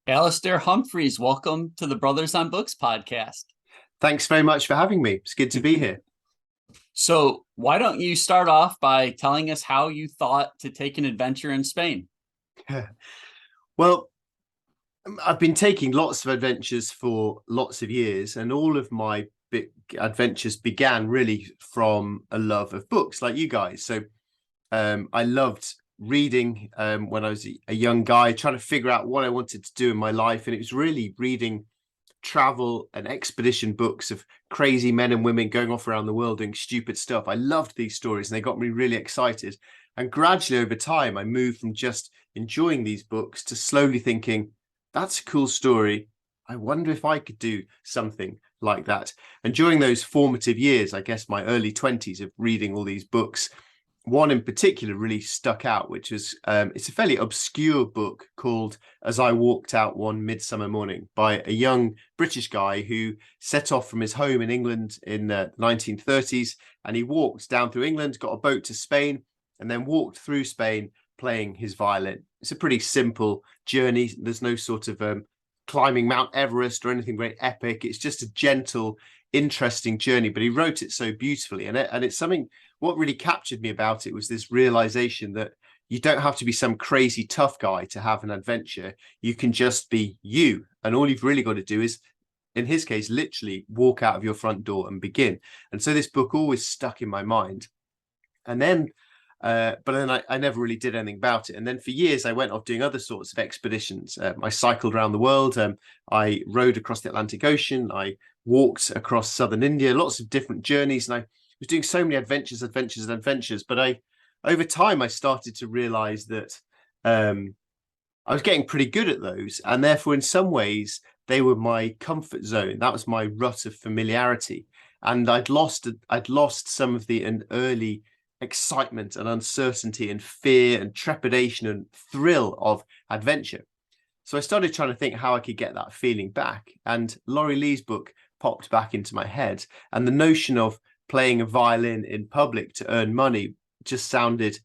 Alastair Humphreys, welcome to the Brothers on Books podcast. Thanks very much for having me. It's good to be here. So, why don't you start off by telling us how you thought to take an adventure in Spain? Well, I've been taking lots of adventures for lots of years, and all of my big adventures began really from a love of books, like you guys. I loved reading when I was a young guy, trying to figure out what I wanted to do in my life, and it was really reading travel and expedition books of crazy men and women going off around the world doing stupid stuff. I loved these stories and they got me really excited. And gradually over time, I moved from just enjoying these books to slowly thinking, that's a cool story. I wonder if I could do something like that. And during those formative years, I guess my early 20s of reading all these books, one in particular really stuck out, which was it's a fairly obscure book called As I Walked Out One Midsummer Morning by a young British guy who set off from his home in England in the 1930s, and he walked down through England, got a boat to Spain, and then walked through Spain playing his violin. It's a pretty simple journey. There's no sort of climbing Mount Everest or anything very epic. It's just a gentle, interesting journey, but he wrote it so beautifully, and it's something. What really captured me about it was this realization that you don't have to be some crazy tough guy to have an adventure. You can just be you, and all you've really got to do is, in his case, literally walk out of your front door and begin. And so this book always stuck in my mind. And then but then I never really did anything about it. And then for years, I went off doing other sorts of expeditions. I cycled around the world. I rode across the Atlantic Ocean. I walked across southern India, lots of different journeys. And I was doing so many adventures. But over time, I started to realize that I was getting pretty good at those. And therefore, in some ways, they were my comfort zone. That was my rut of familiarity. And I'd lost some of the early excitement and uncertainty and fear and trepidation and thrill of adventure. So I started trying to think how I could get that feeling back. And Laurie Lee's book popped back into my head. And the notion of playing a violin in public to earn money just sounded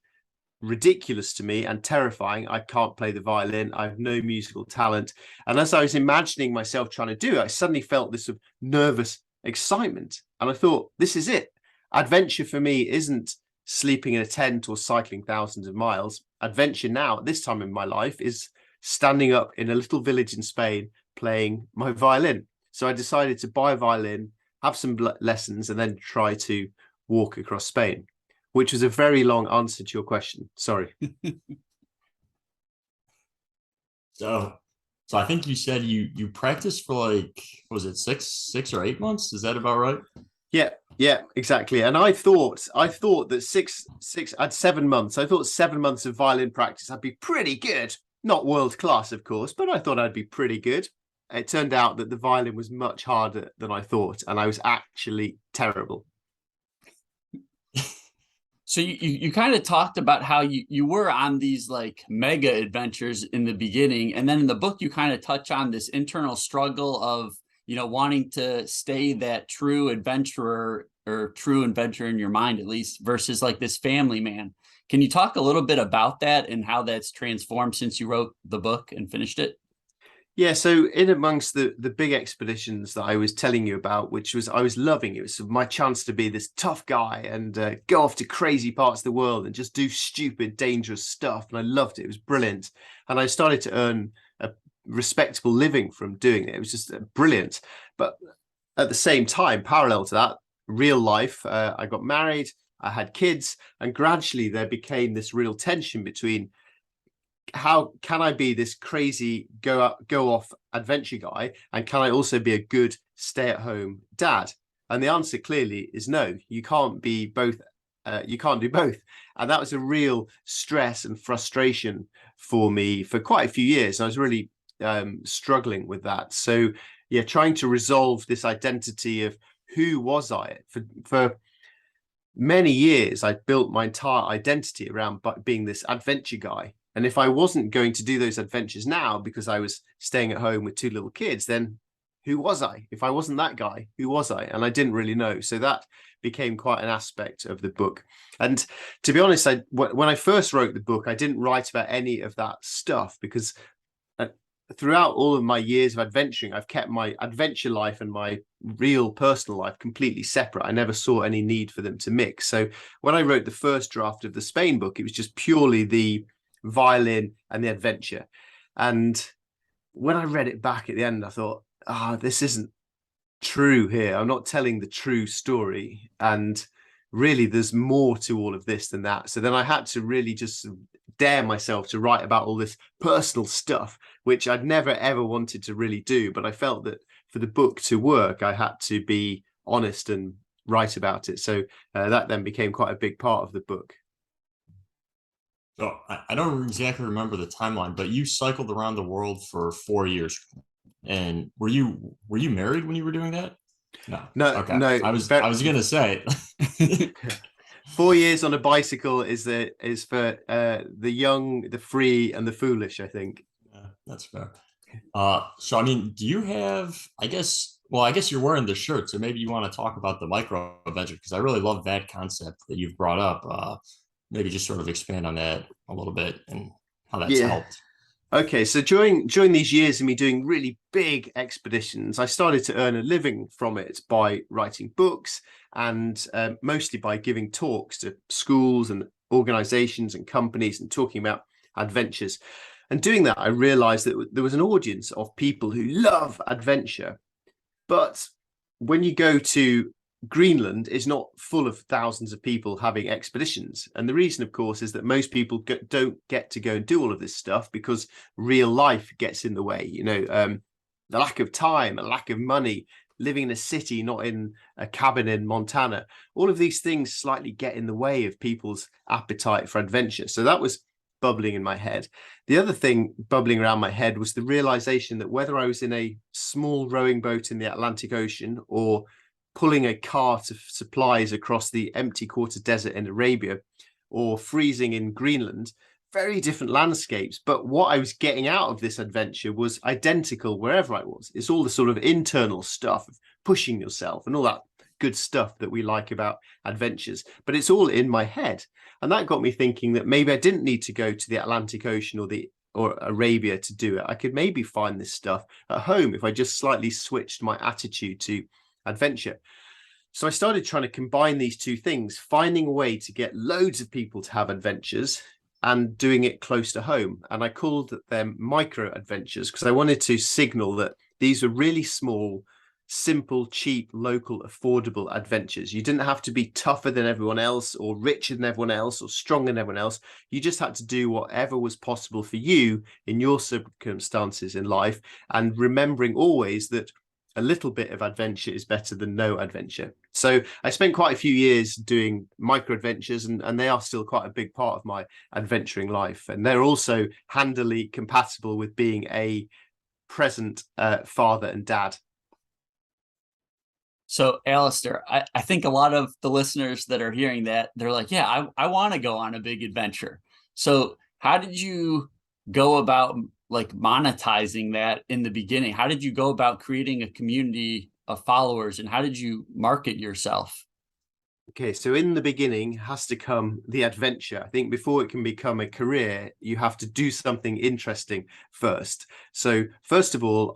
ridiculous to me and terrifying. I can't play the violin. I have no musical talent. And as I was imagining myself trying to do it, I suddenly felt this sort of nervous excitement. And I thought, this is it. Adventure for me isn't sleeping in a tent or cycling thousands of miles. Adventure now, at this time in my life, is standing up in a little village in Spain playing my violin. So I decided to buy a violin, have some lessons, and then try to walk across Spain, which was a very long answer to your question. Sorry. So I think you said you practiced for like, was it six or 8 months? Is that about right? Yeah, exactly. And I thought that I'd 7 months. I thought 7 months of violin practice, I'd be pretty good. Not world class, of course, but I thought I'd be pretty good. It turned out that the violin was much harder than I thought, and I was actually terrible. So you kind of talked about how you were on these like mega adventures in the beginning, and then in the book you kind of touch on this internal struggle of wanting to stay that true adventurer or true adventurer in your mind, at least, versus like this family man. Can you talk a little bit about that and how that's transformed since you wrote the book and finished it? Yeah, so in amongst the big expeditions that I was telling you about, which was I was loving, it was my chance to be this tough guy and go off to crazy parts of the world and just do stupid, dangerous stuff. And I loved it. It was brilliant. And I started to earn a respectable living from doing it. It was just brilliant. But at the same time, parallel to that, real life, I got married, I had kids, and gradually there became this real tension between how can I be this crazy go off adventure guy, and can I also be a good stay-at-home dad? And the answer clearly is no. You can't be both. You can't do both. And that was a real stress and frustration for me for quite a few years. I was really struggling with that. So yeah, trying to resolve this identity of who was I for many years. I built my entire identity around being this adventure guy. And if I wasn't going to do those adventures now because I was staying at home with two little kids, then who was I? If I wasn't that guy, who was I? And I didn't really know. So that became quite an aspect of the book. And to be honest, when I first wrote the book, I didn't write about any of that stuff because throughout all of my years of adventuring, I've kept my adventure life and my real personal life completely separate. I never saw any need for them to mix. So when I wrote the first draft of the Spain book, it was just purely the violin and the adventure. And when I read it back at the end, I thought, this isn't true here. I'm not telling the true story. And really, there's more to all of this than that. So then I had to really just dare myself to write about all this personal stuff, which I'd never ever wanted to really do. But I felt that for the book to work, I had to be honest and write about it. So that then became quite a big part of the book. So I don't exactly remember the timeline, but you cycled around the world for 4 years. And were you married when you were doing that? No. No, Okay. no. I was gonna say 4 years on a bicycle is for the young, the free, and the foolish, I think. yeah, that's fair. So I mean, do you have, I guess you're wearing the shirt, so maybe you want to talk about the micro adventure because I really love that concept that you've brought up. Maybe just sort of expand on that a little bit and how that's Yeah. helped. Okay, so during these years of me doing really big expeditions, I started to earn a living from it by writing books and mostly by giving talks to schools and organizations and companies and talking about adventures. And doing that, I realized that there was an audience of people who love adventure. But when you go to Greenland, is not full of thousands of people having expeditions. And the reason, of course, is that most people don't get to go and do all of this stuff because real life gets in the way. The lack of time, a lack of money, living in a city, not in a cabin in Montana. All of these things slightly get in the way of people's appetite for adventure. So that was bubbling in my head. The other thing bubbling around my head was the realization that whether I was in a small rowing boat in the Atlantic Ocean or pulling a cart of supplies across the empty quarter desert in Arabia or freezing in Greenland, very different landscapes. But what I was getting out of this adventure was identical wherever I was. It's all the sort of internal stuff of pushing yourself and all that good stuff that we like about adventures, but it's all in my head. And that got me thinking that maybe I didn't need to go to the Atlantic Ocean or Arabia to do it. I could maybe find this stuff at home if I just slightly switched my attitude to adventure. So I started trying to combine these two things, finding a way to get loads of people to have adventures and doing it close to home. And I called them micro adventures because I wanted to signal that these were really small, simple, cheap, local, affordable adventures. You didn't have to be tougher than everyone else or richer than everyone else or stronger than everyone else. You just had to do whatever was possible for you in your circumstances in life, and remembering always that a little bit of adventure is better than no adventure. So I spent quite a few years doing micro adventures, and they are still quite a big part of my adventuring life. And they're also handily compatible with being a present father and dad. So, Alastair, I think a lot of the listeners that are hearing that, they're like, yeah, I want to go on a big adventure. So how did you go about like monetizing that in the beginning? How did you go about creating a community of followers, and how did you market yourself? Okay, so in the beginning has to come the adventure. I think before it can become a career, you have to do something interesting first. So first of all,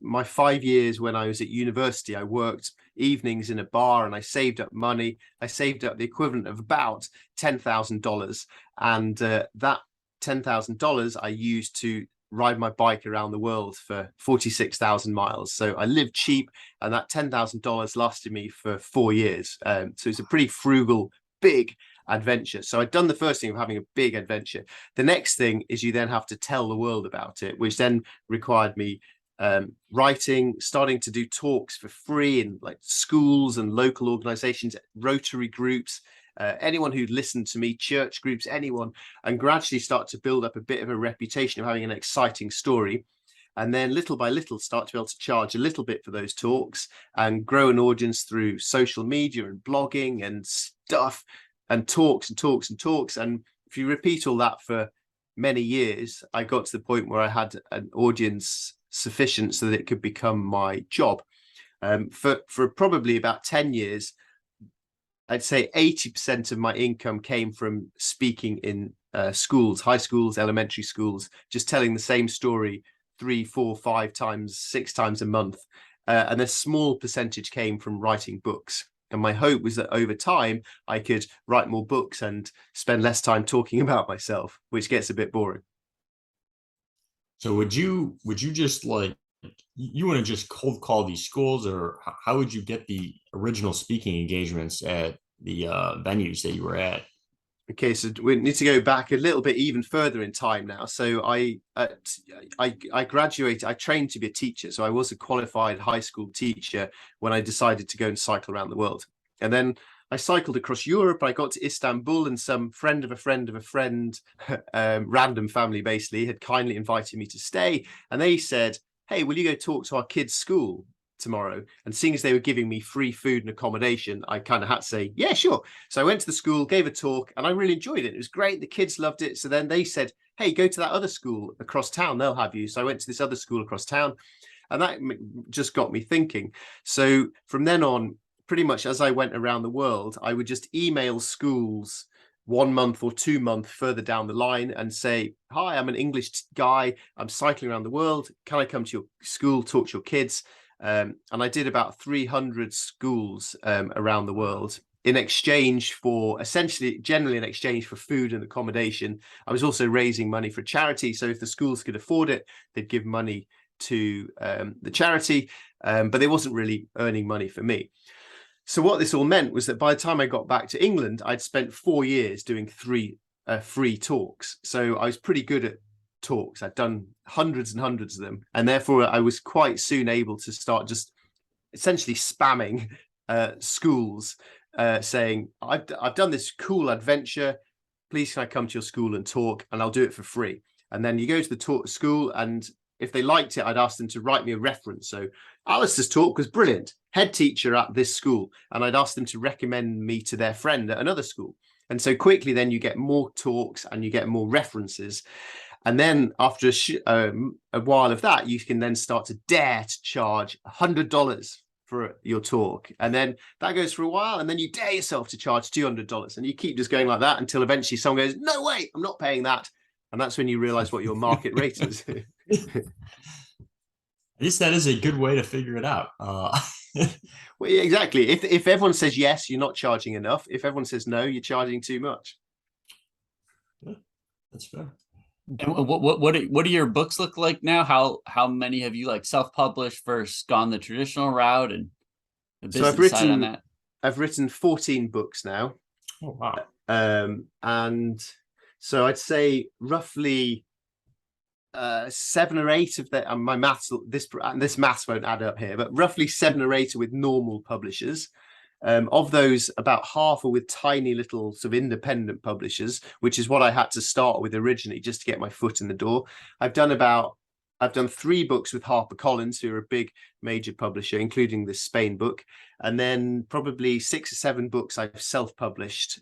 my 5 years when I was at university, I worked evenings in a bar and I saved up money. I saved up the equivalent of about $10,000, and that $10,000 I used to ride my bike around the world for 46,000 miles. So I lived cheap, and that $10,000 lasted me for 4 years. So it's a pretty frugal, big adventure. So I'd done the first thing of having a big adventure. The next thing is you then have to tell the world about it, which then required me writing, starting to do talks for free in like schools and local organizations, Rotary groups, anyone who'd listened to me, church groups, anyone, and gradually start to build up a bit of a reputation of having an exciting story. And then little by little start to be able to charge a little bit for those talks and grow an audience through social media and blogging and stuff and talks and talks and talks. And if you repeat all that for many years, I got to the point where I had an audience sufficient so that it could become my job. For probably about 10 years, I'd say 80% of my income came from speaking in schools, high schools, elementary schools, just telling the same story 3, 4, 5 times, 6 times a month. And a small percentage came from writing books. And my hope was that over time, I could write more books and spend less time talking about myself, which gets a bit boring. So would you just like, you want to just cold call these schools, or how would you get the original speaking engagements at the venues that you were at? Okay, so we need to go back a little bit even further in time now. So I graduated, I trained to be a teacher. So I was a qualified high school teacher when I decided to go and cycle around the world. And then I cycled across Europe. I got to Istanbul, and some friend of a friend of a friend, random family basically, had kindly invited me to stay. And they said, hey, will you go talk to our kids' school tomorrow? And seeing as they were giving me free food and accommodation, I kind of had to say, yeah, sure. So I went to the school, gave a talk, and I really enjoyed it. It was great. The kids loved it. So then they said, hey, go to that other school across town. They'll have you. So I went to this other school across town, and that just got me thinking. So from then on, pretty much as I went around the world, I would just email schools 1 month or 2 months further down the line and say, hi, I'm an English guy. I'm cycling around the world. Can I come to your school, talk to your kids? And I did about 300 schools around the world in exchange for, generally in exchange for food and accommodation. I was also raising money for charity. So if the schools could afford it, they'd give money to the charity, but they wasn't really earning money for me. So what this all meant was that by the time I got back to England, I'd spent 4 years doing 3 free talks. So I was pretty good at talks. I'd done hundreds and hundreds of them. And therefore, I was quite soon able to start just essentially spamming schools, saying, I've done this cool adventure. Please, can I come to your school and talk? And I'll do it for free. And then you go to the school, and if they liked it, I'd ask them to write me a reference. So Alastair's talk was brilliant, head teacher at this school. And I'd ask them to recommend me to their friend at another school. And so quickly, then you get more talks and you get more references. And then after a while of that, you can then start to dare to charge $100 for your talk. And then that goes for a while. And then you dare yourself to charge $200. And you keep just going like that until eventually someone goes, no way, I'm not paying that. And that's when you realize what your market rate is. At least that is a good way to figure it out. Well, yeah, exactly. If everyone says yes, you're not charging enough. If everyone says no, you're charging too much. Yeah, that's fair. And what do your books look like now? How many have you like self-published versus gone the traditional route, and the business side on that? I've written 14 books now. Oh wow. And so I'd say roughly 7 or 8 of them. My maths, this maths won't add up here, but roughly 7 or 8 are with normal publishers. Of those, about half are with tiny little sort of independent publishers, which is what I had to start with originally, just to get my foot in the door. I've done 3 books with HarperCollins, who are a big major publisher, including the Spain book, and then probably 6 or 7 books I've self-published,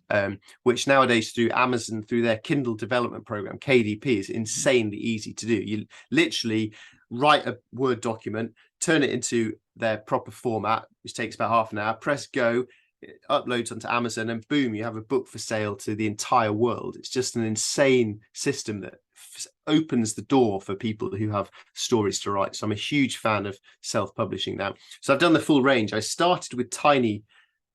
which nowadays through Amazon, through their Kindle development program, KDP, is insanely easy to do. You literally write a Word document, turn it into their proper format, which takes about half an hour, press go, it uploads onto Amazon, and boom, you have a book for sale to the entire world. It's just an insane system that opens the door for people who have stories to write. So I'm a huge fan of self-publishing now. So I've done the full range. I started with tiny.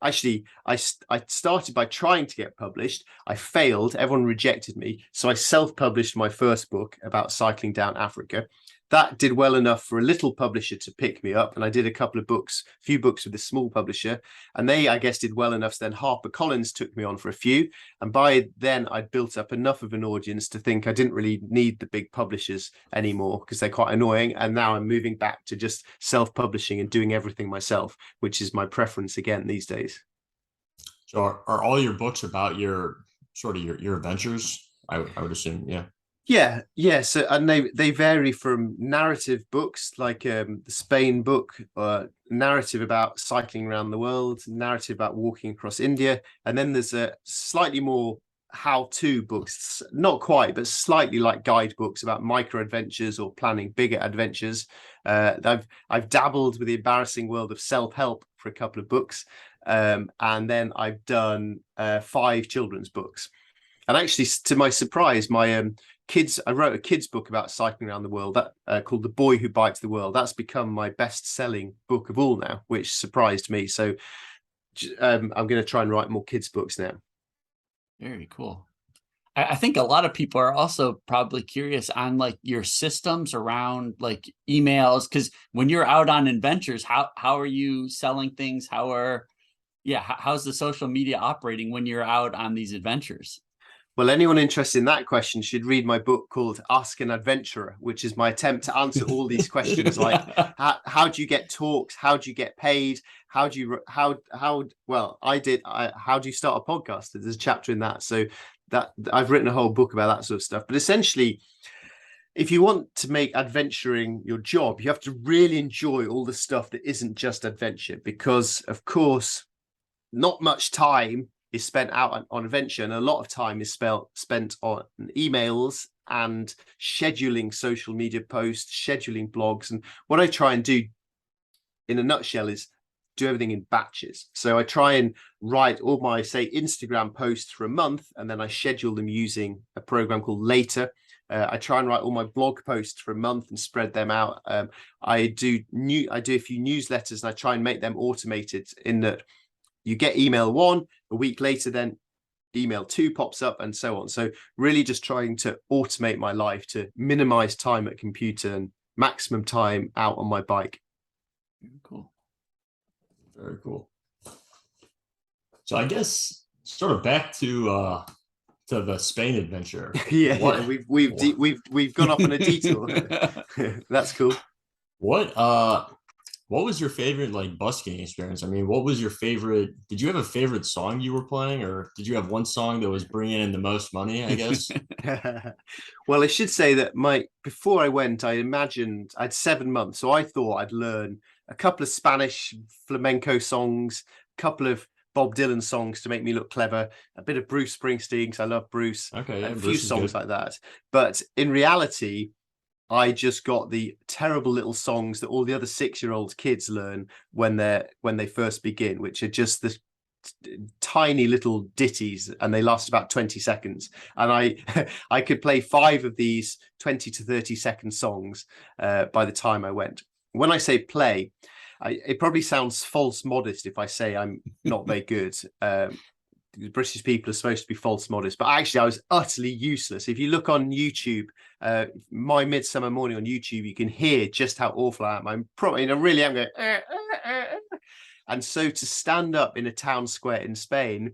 Actually, I started by trying to get published. I failed. Everyone rejected me. So I self-published my first book about cycling down Africa. That did well enough for a little publisher to pick me up. And I did a few books with a small publisher. And they, I guess, did well enough. So then HarperCollins took me on for a few. And by then, I'd built up enough of an audience to think I didn't really need the big publishers anymore because they're quite annoying. And now I'm moving back to just self-publishing and doing everything myself, which is my preference again these days. So are all your books about your adventures? I would assume, yeah. Yeah. So, and they vary from narrative books like the Spain book, narrative about cycling around the world, narrative about walking across India, and then there's a slightly more how-to books, not quite, but slightly like guidebooks about micro adventures or planning bigger adventures. I've dabbled with the embarrassing world of self-help for a couple of books, and then I've done 5 children's books. And actually, to my surprise, my I wrote a kids book about cycling around the world that called The Boy Who Bikes the World. That's become my best-selling book of all now, which surprised me. So I'm going to try and write more kids books now. Very cool. I think a lot of people are also probably curious on like your systems around like emails, because when you're out on adventures, how are you selling things? How's the social media operating when you're out on these adventures? Well, anyone interested in that question should read my book called Ask an Adventurer, which is my attempt to answer all these questions like how do you get talks? How do you get paid? How do you how do you start a podcast? There's a chapter in that. So that I've written a whole book about that sort of stuff. But essentially, if you want to make adventuring your job, you have to really enjoy all the stuff that isn't just adventure, because of course, not much time is spent out on adventure, and a lot of time is spent on emails and scheduling social media posts, scheduling blogs. And what I try and do in a nutshell is do everything in batches. So I try and write all my, say, Instagram posts for a month, and then I schedule them using a program called Later. I try and write all my blog posts for a month and spread them out. I do a few newsletters, and I try and make them automated in that you get email 1, a week later, then email 2 pops up, and so on. So really just trying to automate my life to minimize time at computer and maximum time out on my bike. Cool. Very cool. So I guess sort of back to the Spain adventure. Yeah, we've gone off on a detour. That's cool. What was your favorite like busking experience? I mean, what was your favorite? Did you have a favorite song you were playing, or did you have one song that was bringing in the most money, I guess? Well, I should say that before I went, I imagined I'd 7 months. So I thought I'd learn a couple of Spanish flamenco songs, a couple of Bob Dylan songs to make me look clever, a bit of Bruce Springsteen, because I love Bruce, Okay, yeah, and a Bruce few is songs good. like that. But in reality, I just got the terrible little songs that all the other 6-year-old kids learn when they first begin, which are just the tiny little ditties, and they last about 20 seconds. And I could play 5 of these 20 to 30-second songs by the time I went. When I say play, it probably sounds false modest if I say I'm not very good. British people are supposed to be false modest, but actually I was utterly useless. If you look on YouTube, my Midsummer Morning on YouTube, you can hear just how awful I am. I really am going. And so to stand up in a town square in Spain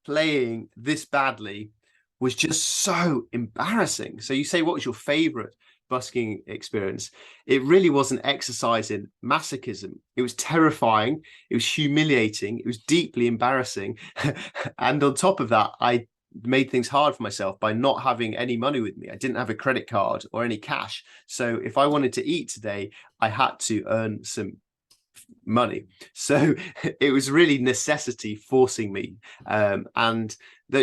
playing this badly was just so embarrassing. So you say, what was your favorite busking experience? It really was an exercise in masochism. It was terrifying, it was humiliating, it was deeply embarrassing. And on top of that, I made things hard for myself by not having any money with me. I didn't have a credit card or any cash. So if I wanted to eat today, I had to earn some money. So it was really necessity forcing me. And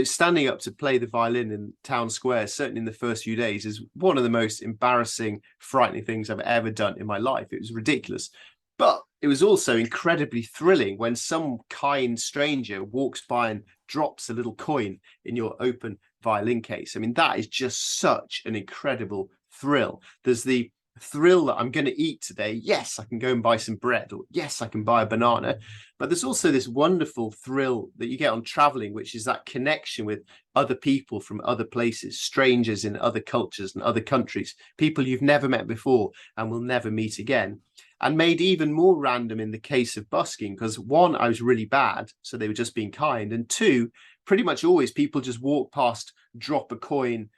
standing up to play the violin in town square, certainly in the first few days, is one of the most embarrassing, frightening things I've ever done in my life. It was ridiculous. But it was also incredibly thrilling when some kind stranger walks by and drops a little coin in your open violin case. I mean, that is just such an incredible thrill. There's the thrill that I'm going to eat today. Yes, I can go and buy some bread, or yes, I can buy a banana. But there's also this wonderful thrill that you get on traveling, which is that connection with other people from other places, strangers in other cultures and other countries, people you've never met before and will never meet again. And made even more random in the case of busking, because 1, I was really bad, so they were just being kind, and 2, pretty much always people just walk past, drop a coin,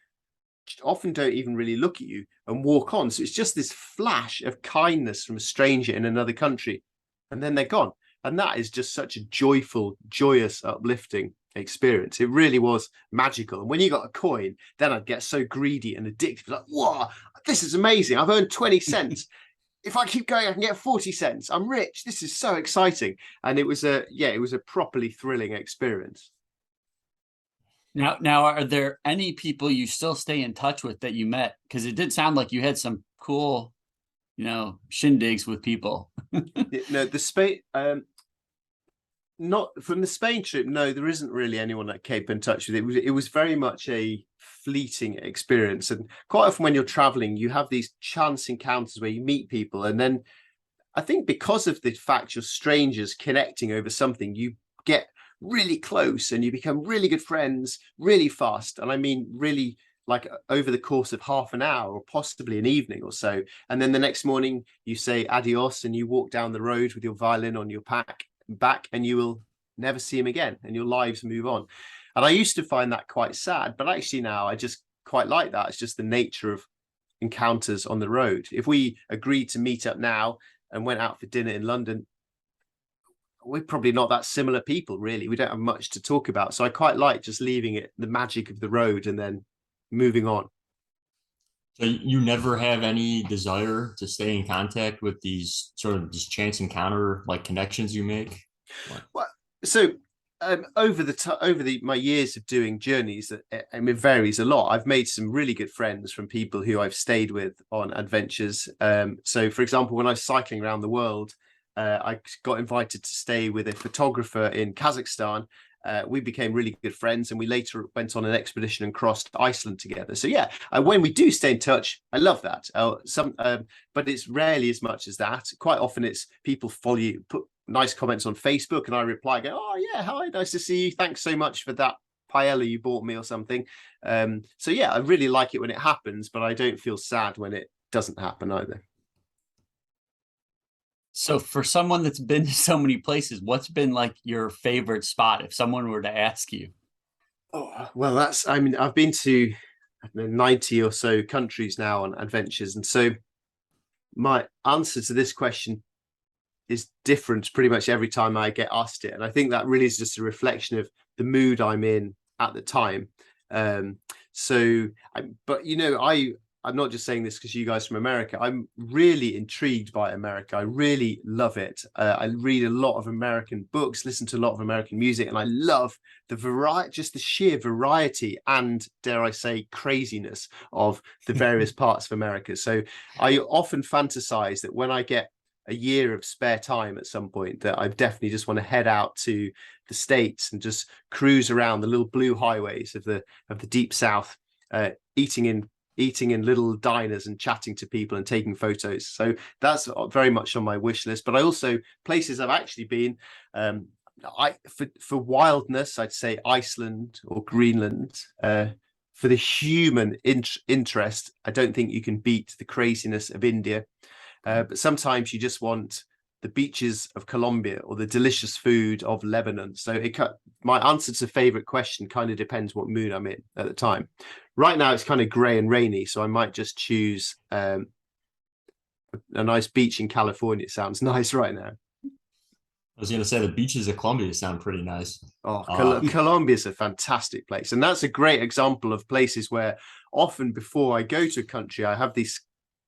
often don't even really look at you, and walk on. So it's just this flash of kindness from a stranger in another country, and then they're gone. And that is just such a joyful, joyous, uplifting experience. It really was magical. And when you got a coin, then I'd get so greedy and addicted, like, whoa, this is amazing, I've earned 20 cents. If I keep going, I can get 40 cents. I'm rich. This is so exciting. And it was a properly thrilling experience. Now, are there any people you still stay in touch with that you met? Because it did sound like you had some cool, shindigs with people. No, the Spain. Not from the Spain trip. No, there isn't really anyone I keep in touch with. It was very much a fleeting experience, and quite often when you're traveling, you have these chance encounters where you meet people, and then I think because of the fact you're strangers connecting over something, you get really close and you become really good friends really fast. And I mean, really, like over the course of half an hour or possibly an evening or so. And then the next morning you say adios and you walk down the road with your violin on your back, and you will never see him again and your lives move on. And I used to find that quite sad, but actually now I just quite like that. It's just the nature of encounters on the road. If we agreed to meet up now and went out for dinner in London, we're probably not that similar people, really. We don't have much to talk about. So I quite like just leaving it, the magic of the road, and then moving on. So you never have any desire to stay in contact with these sort of just chance encounter like connections you make? Well, so over my years of doing journeys, it varies a lot. I've made some really good friends from people who I've stayed with on adventures. So, for example, when I was cycling around the world, I got invited to stay with a photographer in Kazakhstan. We became really good friends, and we later went on an expedition and crossed Iceland together. So yeah, when we do stay in touch, I love that. But it's rarely as much as that. Quite often, it's people follow you, put nice comments on Facebook, and I reply, go, "Oh yeah, hi, nice to see you. Thanks so much for that paella you bought me or something." So yeah, I really like it when it happens, but I don't feel sad when it doesn't happen either. So for someone that's been to so many places, what's been like your favorite spot if someone were to ask you? Oh, well, I mean, I've been to, I don't know, 90 or so countries now on adventures. And so my answer to this question is different pretty much every time I get asked it. And I think that really is just a reflection of the mood I'm in at the time. But I'm not just saying this because you guys from America. I'm really intrigued by America. I really love it. I read a lot of American books, listen to a lot of American music, and I love the variety, just the sheer variety and, dare I say, craziness of the various parts of America. So I often fantasize that when I get a year of spare time at some point, that I definitely just want to head out to the States and just cruise around the little blue highways of the deep South, eating in little diners and chatting to people and taking photos. So that's very much on my wish list. But I also, places I've actually been, for wildness, I'd say Iceland or Greenland. For the human interest, I don't think you can beat the craziness of India. But sometimes you just want the beaches of Colombia or the delicious food of Lebanon. So my answer to favorite question kind of depends what mood I'm in at the time. Right now, it's kind of grey and rainy, so I might just choose a nice beach in California. It sounds nice right now. I was going to say the beaches of Colombia sound pretty nice. Oh, Colombia is a fantastic place. And that's a great example of places where often before I go to a country, I have these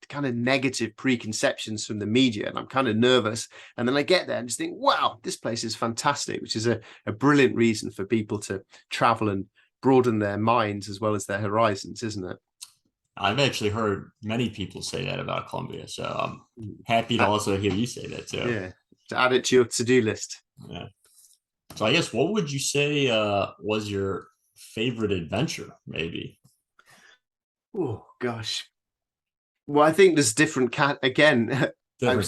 kind of negative preconceptions from the media, and I'm kind of nervous. And then I get there and just think, wow, this place is fantastic, which is a brilliant reason for people to travel and broaden their minds as well as their horizons, isn't it? I've actually heard many people say that about Colombia, so I'm happy to also hear you say that too. Yeah, to add it to your to-do list. Yeah. So I guess what would you say was your favorite adventure, maybe? Oh gosh. Well, I think there's different different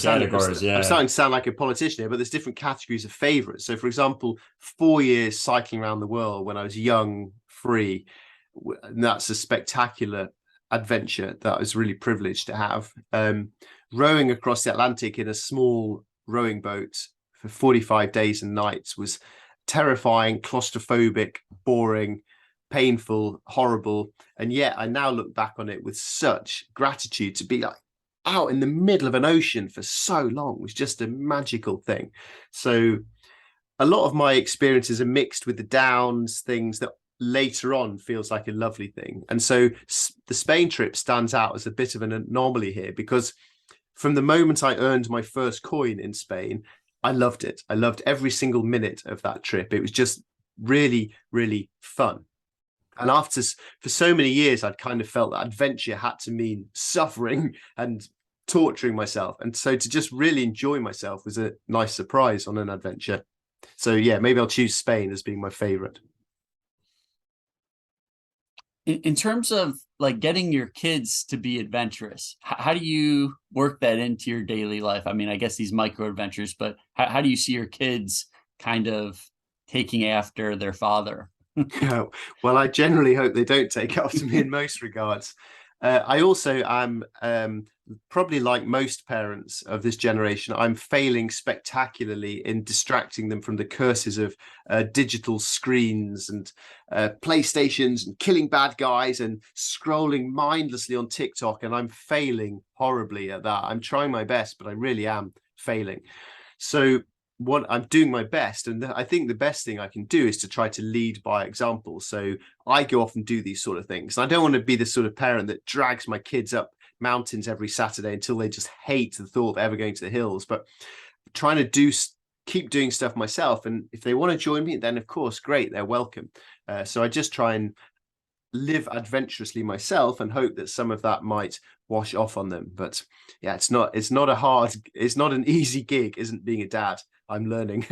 categories. Yeah, I'm starting to sound like a politician here, but there's different categories of favorites. So, for example, 4 years cycling around the world when I was young, free, and that's a spectacular adventure that I was really privileged to have. Rowing across the Atlantic in a small rowing boat for 45 days and nights was terrifying, claustrophobic, boring, painful, horrible. And yet I now look back on it with such gratitude. To be like out in the middle of an ocean for so long was just a magical thing. So a lot of my experiences are mixed with the downs, things that later on feels like a lovely thing. And so the Spain trip stands out as a bit of an anomaly here, because from the moment I earned my first coin in Spain, I loved it. I loved every single minute of that trip. It was just really, really fun. And for so many years, I'd kind of felt that adventure had to mean suffering and torturing myself. And so to just really enjoy myself was a nice surprise on an adventure. So yeah, maybe I'll choose Spain as being my favorite. In terms of like getting your kids to be adventurous, how do you work that into your daily life? I mean, I guess these micro adventures, but how do you see your kids kind of taking after their father? Well, I generally hope they don't take after me in most regards. I also am probably like most parents of this generation, I'm failing spectacularly in distracting them from the curses of digital screens and PlayStations and killing bad guys and scrolling mindlessly on TikTok. And I'm failing horribly at that. I'm trying my best, but I really am failing. So what I'm doing my best, and I think the best thing I can do is to try to lead by example. So I go off and do these sort of things. And I don't want to be the sort of parent that drags my kids up mountains every Saturday until they just hate the thought of ever going to the hills, but trying to keep doing stuff myself. And if they want to join me, then of course, great, they're welcome. So I just try and live adventurously myself and hope that some of that might wash off on them. But yeah, it's not an easy gig, isn't being a dad. I'm learning.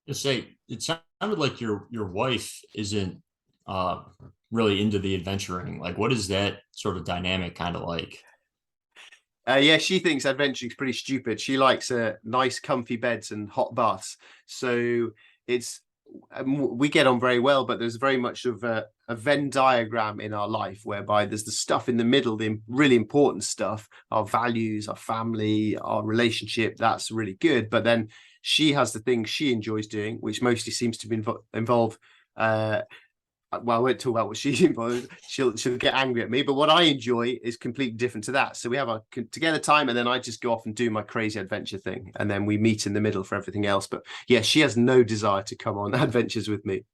Just say it sounded like your wife isn't really into the adventuring. Like, what is that sort of dynamic kind of like? Yeah, she thinks adventuring is pretty stupid. She likes nice, comfy beds and hot baths. So it's we get on very well, but there's very much of a Venn diagram in our life whereby there's the stuff in the middle, the really important stuff, our values, our family, our relationship. That's really good. But then she has the things she enjoys doing, which mostly seems to involve well, I won't talk about what she's involved. She'll get angry at me. But what I enjoy is completely different to that. So we have a together time, and then I just go off and do my crazy adventure thing, and then we meet in the middle for everything else. But yeah, she has no desire to come on adventures with me.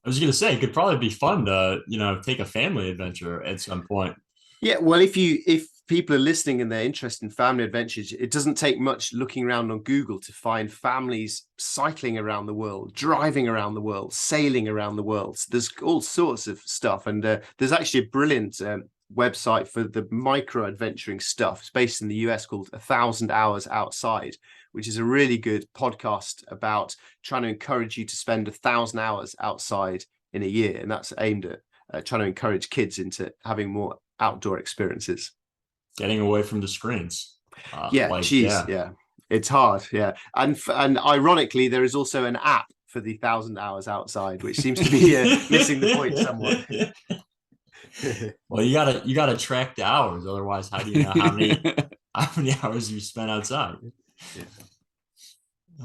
I was gonna say it could probably be fun to, take a family adventure at some point. Yeah, well, if people are listening and they're interested in family adventures, it doesn't take much looking around on Google to find families cycling around the world, driving around the world, sailing around the world. So there's all sorts of stuff, and there's actually a brilliant website for the micro adventuring stuff. It's based in the US called 1,000 Hours Outside, which is a really good podcast about trying to encourage you to spend 1,000 hours outside in a year, and that's aimed at trying to encourage kids into having more outdoor experiences, getting away from the screens. Yeah, it's hard. Yeah, and ironically, there is also an app for the 1,000 Hours Outside, which seems to be missing the point somewhat. Well, you gotta track the hours, otherwise, how do you know how many hours you spent outside? Yeah.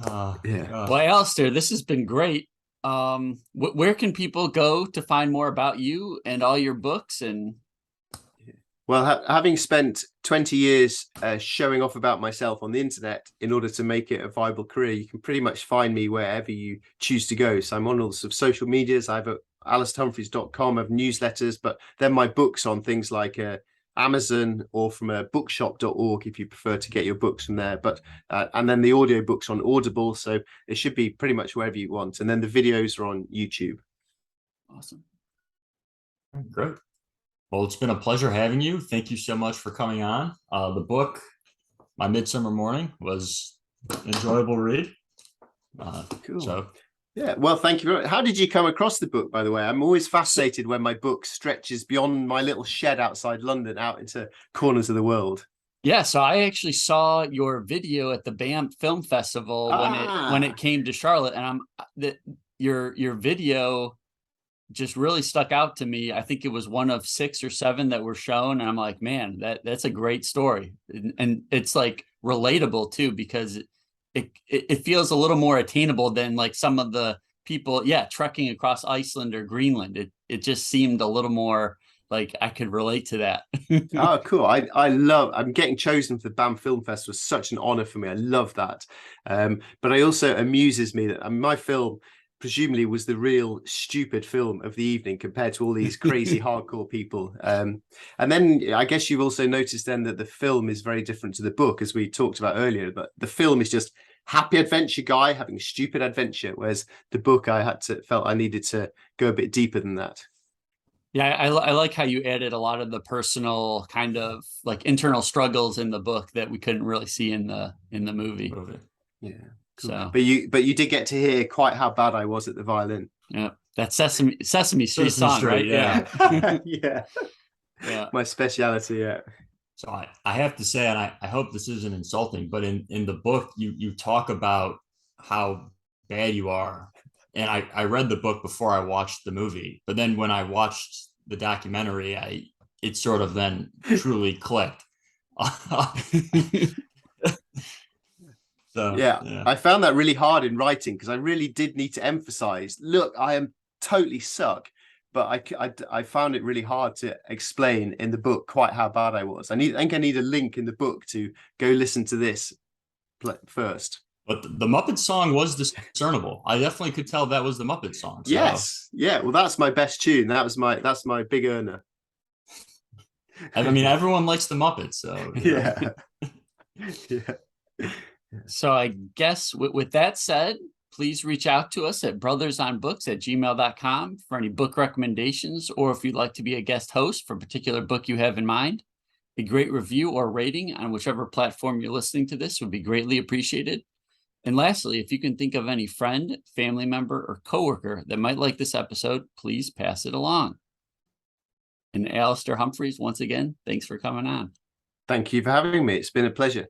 Well, Alastair, this has been great. Where can people go to find more about you and all your books? And well, having spent 20 years showing off about myself on the internet in order to make it a viable career, you can pretty much find me wherever you choose to go. So I'm on all sorts of social medias. I have alastairhumphreys.com, I have newsletters, but then my books on things like Amazon or from bookshop.org if you prefer to get your books from there. But and then the audio books on Audible. So it should be pretty much wherever you want. And then the videos are on YouTube. awesome. Great. Well, it's been a pleasure having you. Thank you so much for coming on. The book, My Midsummer Morning, was an enjoyable read. Cool. So, yeah, well, thank you very much. How did you come across the book, by the way? I'm always fascinated when my book stretches beyond my little shed outside London out into corners of the world. Yeah, so I actually saw your video at the Banff Film Festival when it came to Charlotte, and your video just really stuck out to me. I think it was one of 6 or 7 that were shown, and I'm like, man, that's a great story, and it's like relatable too, because it feels a little more attainable than like some of the people, trekking across Iceland or Greenland. It just seemed a little more like I could relate to that. Oh, cool. I'm getting chosen for the Banff Film Festival. Was such an honor for me. I love that. But it also amuses me that my film presumably was the real stupid film of the evening compared to all these crazy hardcore people. And then I guess you've also noticed then that the film is very different to the book, as we talked about earlier, but the film is just happy adventure guy having a stupid adventure, whereas the book felt I needed to go a bit deeper than that. Yeah, I like how you added a lot of the personal kind of like internal struggles in the book that we couldn't really see in the movie. Yeah. Cool. So, But you did get to hear quite how bad I was at the violin. yeah, that's Sesame Street Sesame song, Street, right? yeah. Yeah. Yeah. My speciality, yeah. So I have to say, and I hope this isn't insulting, but in the book, you talk about how bad you are. And I read the book before I watched the movie, but then when I watched the documentary, it sort of then truly clicked. So Yeah, I found that really hard in writing because I really did need to emphasize, look, I am totally suck. But I found it really hard to explain in the book quite how bad I was. I think I need a link in the book to go listen to this first. But the Muppet song was discernible. I definitely could tell that was the Muppet song. So. Yes, yeah. Well, that's my best tune. That's my big earner. I mean, everyone likes the Muppets, so yeah. Yeah. So I guess with that said, please reach out to us at brothersonbooks@gmail.com for any book recommendations, or if you'd like to be a guest host for a particular book you have in mind. A great review or rating on whichever platform you're listening to this would be greatly appreciated. And lastly, if you can think of any friend, family member, or coworker that might like this episode, please pass it along. And Alastair Humphreys, once again, thanks for coming on. Thank you for having me. It's been a pleasure.